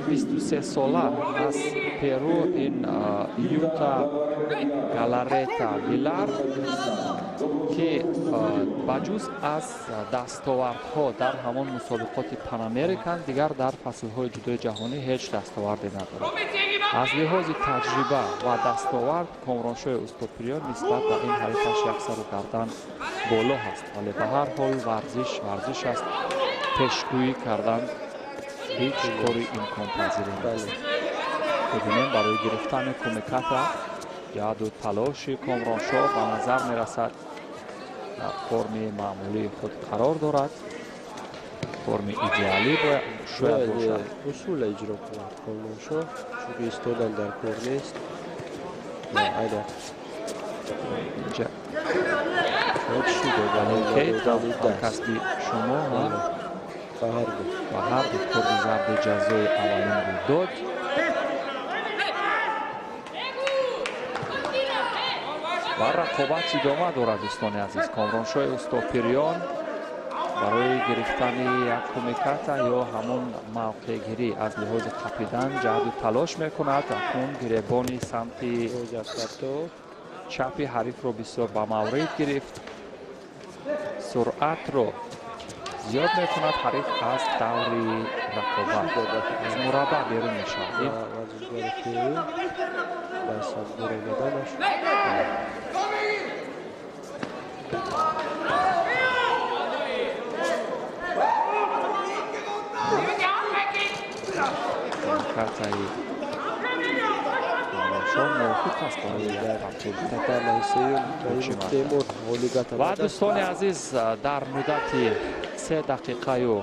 23 ساله از پرو این یوتا گالارتا ویلار که بجز از دستاوردها در همان مسابقات پان امریکن دیگر در فصلهای جدای جهانی هیچ دستاوردی ندارد. از لحاظ تجربه و دستاورد کامرانشاه استوپریان نسبت به این حریفش یک سر و گردن بالا هست، ولی به هر حال ورزش است، پیشگویی کردن هیچ کاری امکان پذیر نیست. ببینیم برای گرفتن کمکت جهد و تلاش کامرانشاه به نظر می رسد در فرم معمولی خود قرار دارد. فرم ایدئالی شاید باشد. اصول اجرا کند کامرانشاه، چون ایستادن در کار نیست. اینجا شاید کسبی شما به هر دو کرد ضرب جزای اولین رو داد. و رقابت ادامه دارد دوستان عزیز. کامرانشاه استوپریان برای گرفتن یک کمکت یا همون موقع گیری از لحاظ قپیدن جهد و تلاش میکند. اکنون گریبانی سمت چپ حریف رو بسیار به مورد گرفت. سرعت رو زیاد میکند حریف از دور رقابت از مربع بیرون میشود. کارتای موافق است و دوستان عزیز در مدت 3 دقیقه و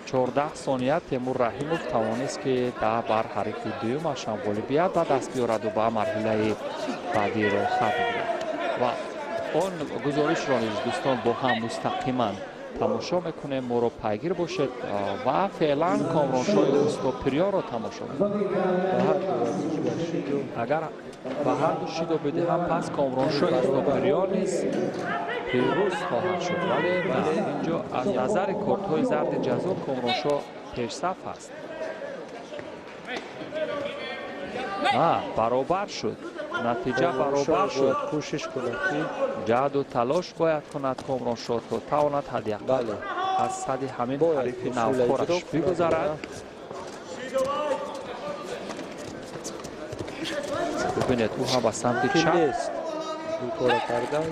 14 ثانیه تیمور رحیموف توانست که ده بر حریف دویمش هم غالب بیاید و دست بیارد و به مرحله بعدی را خط بگیرد. و آن گزارش را نیز دوستان با هم مستقیما تماشا میکنیم. ما رو پیگیر باشید و فعلا کامرانشاه استوپریان را تماشا میکنیم. اگر به هر دو شیدو بدهم پس کامرانشاه استوپریان نیز پیروز خواهد شد، ولی اینجا از نظر کارت‌های زرد جزا کامرانشاه پیشصف است. برابر شد، نتیجه برابر شد. کوشش کند جهد و تلاش باید کند کامرانشاه تا تواند حداقل از صد همین حریف نوخورش بگذرد. ببینید او هم به سمت چپ این کار کردن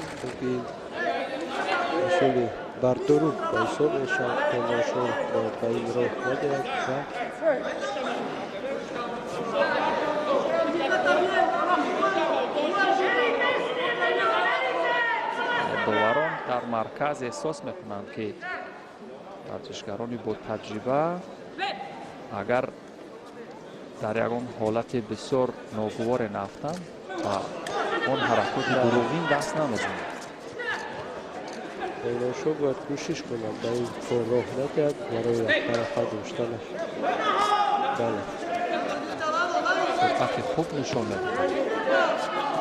اصول بردارو به حسابشان کامرانشاه به این راه ندهد. داوران در مرکز احساس میکنند که ورزشکارانی با تجربه اگر در یکان حالت بسیار ناگوار نفتند و آن حرکات دروغین دست نمیزنند. کامرانشاه باید کوشش کند به این کار راه ندهد برای یک طرفه داشتنش. سرعت خوب نشان میدهد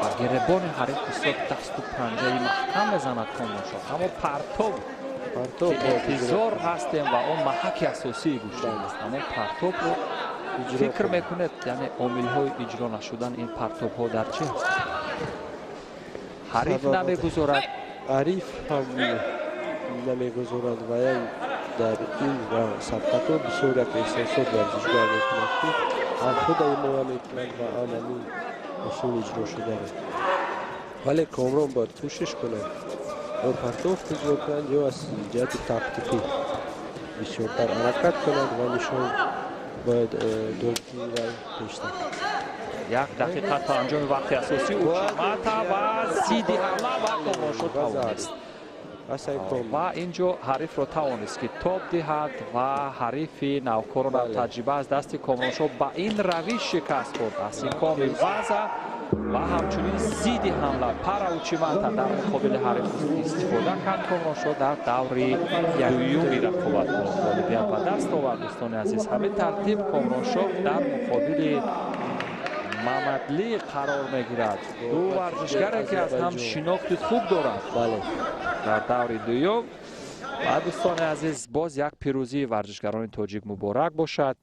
و گریبان حریف بسیار دست و پنجه محکم بزند کامرانشاه. اما پرتاب انتظار هستیم و اون محک اساسی گوشتن است. اما پرتاب رو فکر میکنید یعنی عامل های اجرا نشدن این پرتاب ها در چه هست؟ حریف نمیگذارد، حریف هم نمیگذارد و این در این سبقت ها بسیار یک احساسات ورزشگاه میکند که هم خود ایموه میکند و هم همین اصول اجرا شده است. ولی کامران باید کوشش کند و پرتافت اجرا کند یا از جهت تاکتیکی بسیارتر حرکت کند و نشان باید دولتی رای پیشتر. 1 دقیقه تا انجام وقت اساسی اوچیماتا و زیدی حمله و کامرانشاه توانست و اینجا حریف را توانست که تاب دهد و حریف نوکار و تجربه از دست کامرانشاه با این روش شکست خورد. از کام وضع و همچنین زیدی حمله پر اوچیماتا در مقابل حریف استفاده کرد. کامرانشاه در دور دویومی رقابت غالبیت و دست آورد. دوستان عزیز همین ترتیب کامرانشاه در مقابل محمدلی قرار میگیرد. دو ورزشگر که از هم شناخت خوب دارند در دور دوم. و دوستان عزیز باز یک پیروزی ورزشگران تاجیک مبارک باشد.